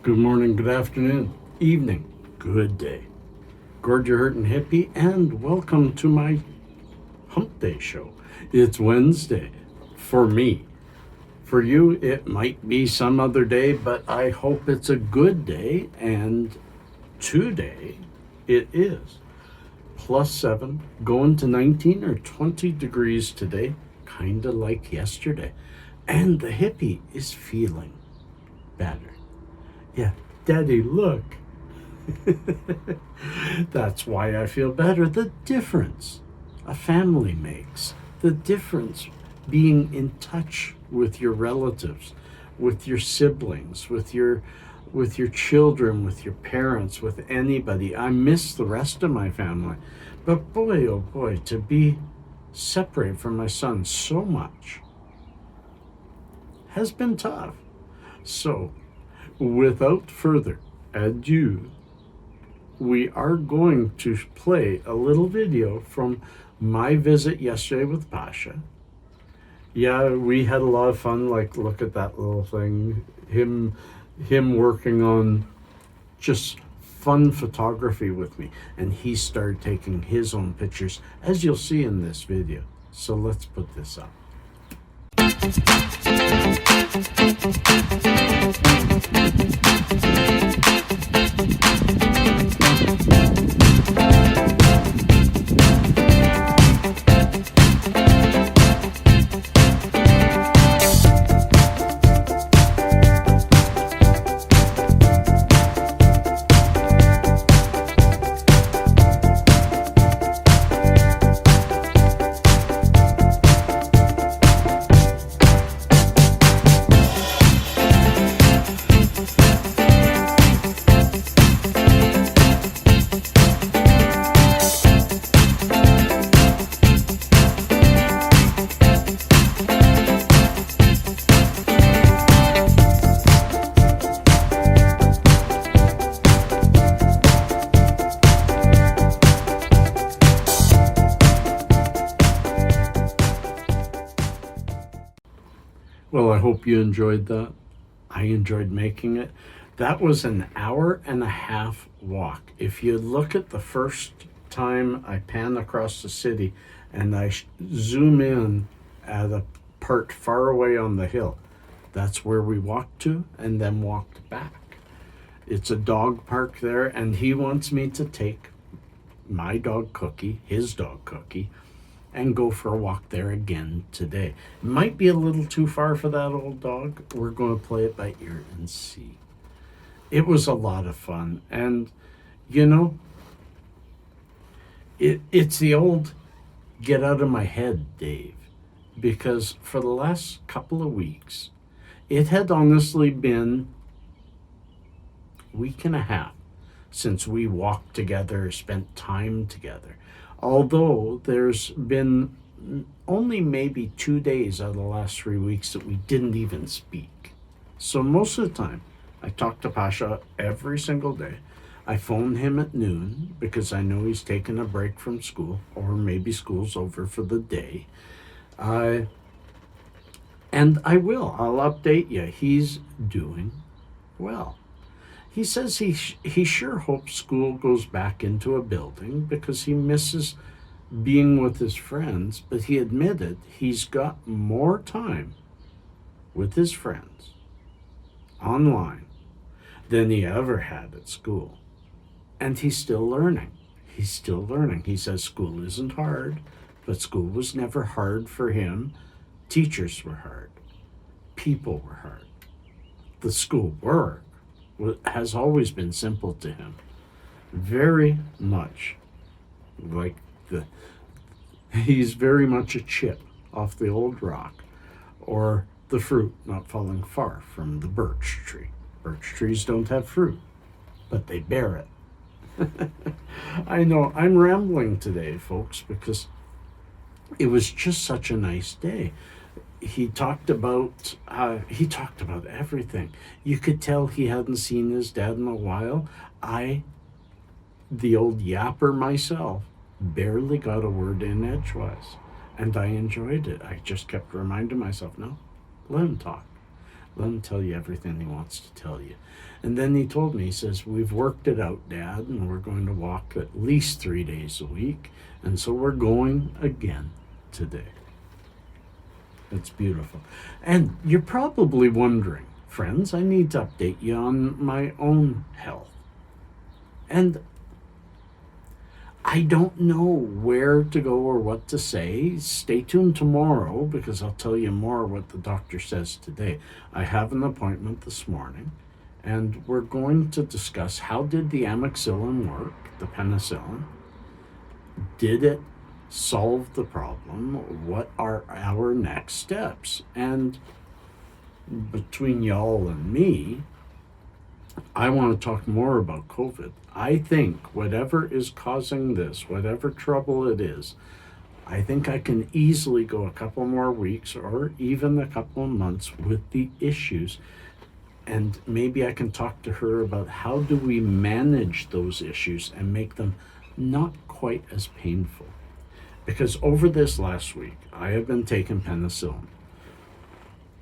Good morning, good afternoon, evening, good day. Gord your hurtin' hippie, and welcome to my hump day show. It's Wednesday for me. For you, it might be some other day, but I hope it's a good day, and today it is. +7, going to 19 or 20 degrees today, kind of like yesterday. And the hippie is feeling better. Yeah, Daddy, look. That's why I feel better. The difference a family makes, the difference being in touch with your relatives, with your siblings, with your children, with your parents, with anybody. I miss the rest of my family. But boy, oh boy, to be separated from my son so much has been tough. So, without further ado, we are going to play a little video from my visit yesterday with Pasha. Yeah, we had a lot of fun. Like, look at that little thing. Him working on just fun photography with me. And he started taking his own pictures, as you'll see in this video. So let's put this up. Well, I hope you enjoyed that. I enjoyed making it. That was an 1.5-hour walk. If you look at the first time I pan across the city and I zoom in at a part far away on the hill, that's where we walked to and then walked back. It's a dog park there, and he wants me to take my dog Cookie, his dog Cookie, and go for a walk there again today. It might be a little too far for that old dog. We're going to play it by ear and see. It was a lot of fun. And, you know, it's the old get out of my head, Dave. Because for the last couple of weeks, it had honestly been a week and a half since we walked together, spent time together. Although there's been only maybe 2 days out of the last 3 weeks that we didn't even speak. So most of the time, I talk to Pasha every single day. I phone him at noon because I know he's taking a break from school, or maybe school's over for the day. And I'll update you. He's doing well. He says he sure hopes school goes back into a building because he misses being with his friends, but he admitted he's got more time with his friends online than he ever had at school. And he's still learning. He says school isn't hard, but school was never hard for him. Teachers were hard. People were hard. The school work has always been simple to him. Very much like he's very much a chip off the old rock, or the fruit not falling far from the birch tree. Birch trees don't have fruit, but they bear it. I know I'm rambling today, folks, because it was just such a nice day. He talked about everything. You could tell he hadn't seen his dad in a while. The old yapper myself, barely got a word in edgewise, and I enjoyed it. I just kept reminding myself, no, let him talk. Let him tell you everything he wants to tell you. And then he told me, he says, we've worked it out, Dad, and we're going to walk at least 3 days a week. And so we're going again today. It's beautiful. And you're probably wondering, friends, I need to update you on my own health. And I don't know where to go or what to say. Stay tuned tomorrow because I'll tell you more what the doctor says today. I have an appointment this morning, and we're going to discuss how did the amoxicillin work, the penicillin. Did it solve the problem? What are our next steps? And between y'all and me, I want to talk more about COVID. I think whatever is causing this, whatever trouble it is, I think I can easily go a couple more weeks or even a couple of months with the issues. And maybe I can talk to her about how do we manage those issues and make them not quite as painful. Because over this last week, I have been taking penicillin.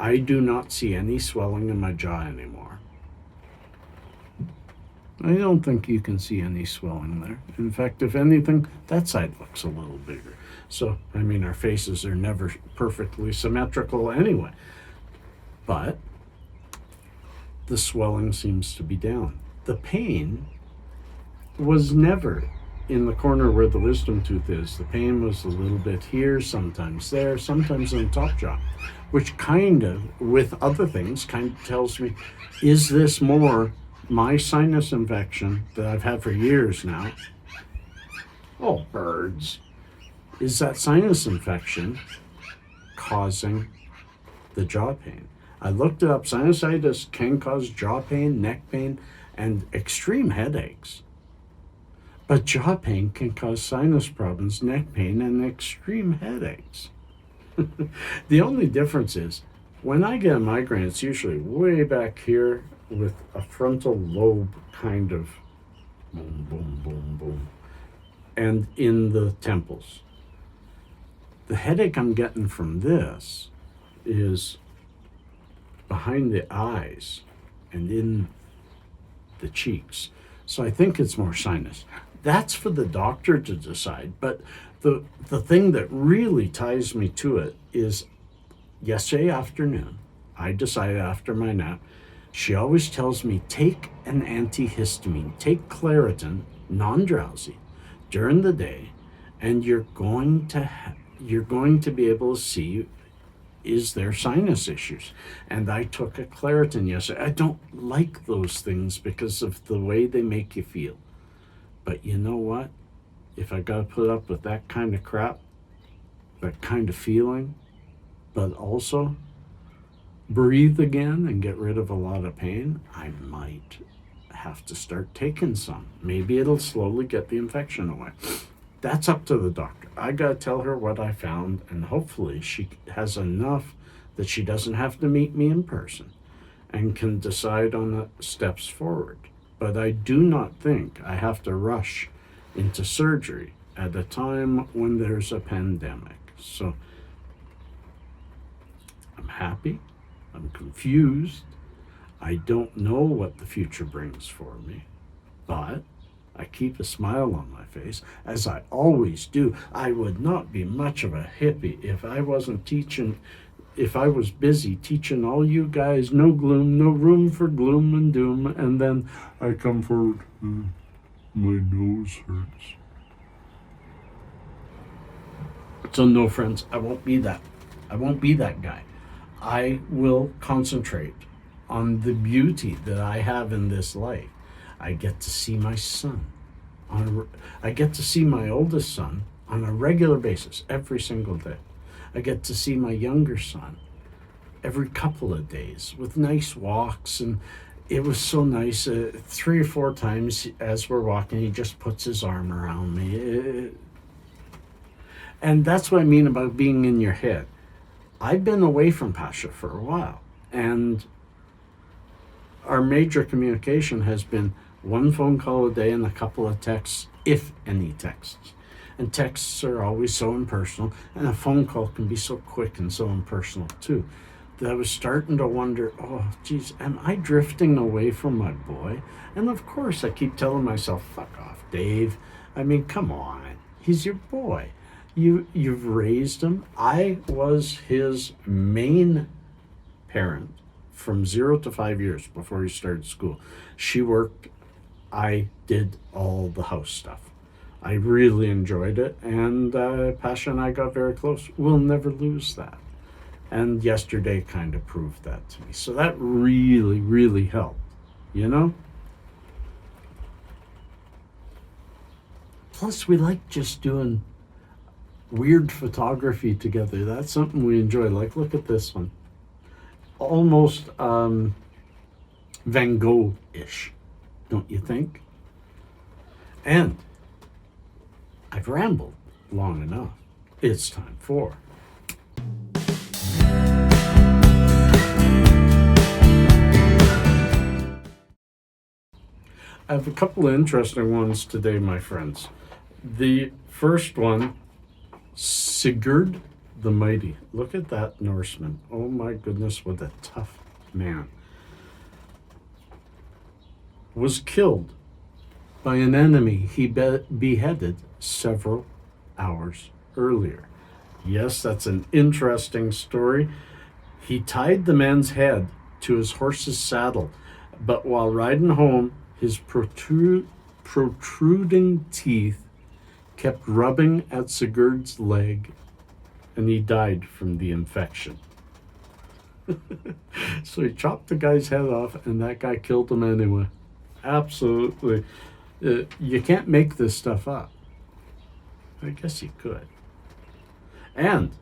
I do not see any swelling in my jaw anymore. I don't think you can see any swelling there. In fact, if anything, that side looks a little bigger. So, I mean, our faces are never perfectly symmetrical anyway. But the swelling seems to be down. The pain was never in the corner where the wisdom tooth is. The pain was a little bit here, sometimes there, sometimes in the top jaw, which kind of, with other things, kind of tells me, is this more my sinus infection that I've had for years now? Oh, birds. Is that sinus infection causing the jaw pain? I looked it up. Sinusitis can cause jaw pain, neck pain, and extreme headaches. But jaw pain can cause sinus problems, neck pain, and extreme headaches. The only difference is, when I get a migraine, it's usually way back here with a frontal lobe kind of boom, boom, boom, boom, and in the temples. The headache I'm getting from this is behind the eyes and in the cheeks. So I think it's more sinus. That's for the doctor to decide. But the thing that really ties me to it is yesterday afternoon, I decided after my nap, she always tells me, take an antihistamine, take Claritin, non-drowsy, during the day, and you're going to be able to see, is there sinus issues? And I took a Claritin yesterday. I don't like those things because of the way they make you feel. But you know what? If I gotta put up with that kind of crap, that kind of feeling, but also breathe again and get rid of a lot of pain, I might have to start taking some. Maybe it'll slowly get the infection away. That's up to the doctor. I gotta tell her what I found, and hopefully she has enough that she doesn't have to meet me in person and can decide on the steps forward. But I do not think I have to rush into surgery at a time when there's a pandemic. So I'm happy. I'm confused. I don't know what the future brings for me, but I keep a smile on my face, as I always do. I would not be much of a hippie if I wasn't teaching, if I was busy teaching all you guys no gloom, no room for gloom and doom, and then I come forward, my nose hurts. So no, friends, I won't be that. I won't be that guy. I will concentrate on the beauty that I have in this life. I get to see my son. I get to see my oldest son on a regular basis every single day. I get to see my younger son every couple of days with nice walks, and it was so nice. 3 or 4 times as we're walking, he just puts his arm around me. And that's what I mean about being in your head. I've been away from Pasha for a while, and our major communication has been 1 phone call a day and a couple of texts, if any texts. And texts are always so impersonal, and a phone call can be so quick and so impersonal too. I was starting to wonder, oh, geez, am I drifting away from my boy? And of course, I keep telling myself, fuck off, Dave. I mean, come on. He's your boy. You've raised him. I was his main parent from 0 to 5 years before he started school. She worked. I did all the house stuff. I really enjoyed it, and Pasha and I got very close. We'll never lose that. And yesterday kind of proved that to me. So that really, really helped, you know? Plus, we like just doing weird photography together. That's something we enjoy. Like, look at this one. Almost Van Gogh-ish, don't you think? And I've rambled long enough. It's time for I have a couple of interesting ones today, my friends. The first one, Sigurd the Mighty. Look at that Norseman. Oh my goodness, what a tough man. Was killed by an enemy he beheaded several hours earlier. Yes, that's an interesting story. He tied the man's head to his horse's saddle, but while riding home, his protruding teeth kept rubbing at Sigurd's leg, and he died from the infection. So he chopped the guy's head off, and that guy killed him anyway. Absolutely. You can't make this stuff up. I guess you could. And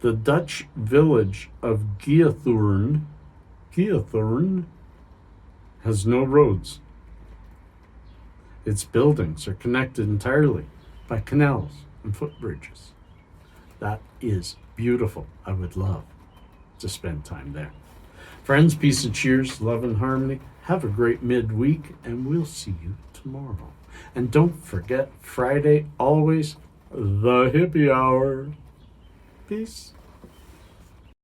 the Dutch village of Geothorn has no roads. Its buildings are connected entirely by canals and footbridges. That is beautiful. I would love to spend time there. Friends, peace and cheers, love and harmony. Have a great midweek, and we'll see you tomorrow. And don't forget, Friday, always the hippie hour. Peace.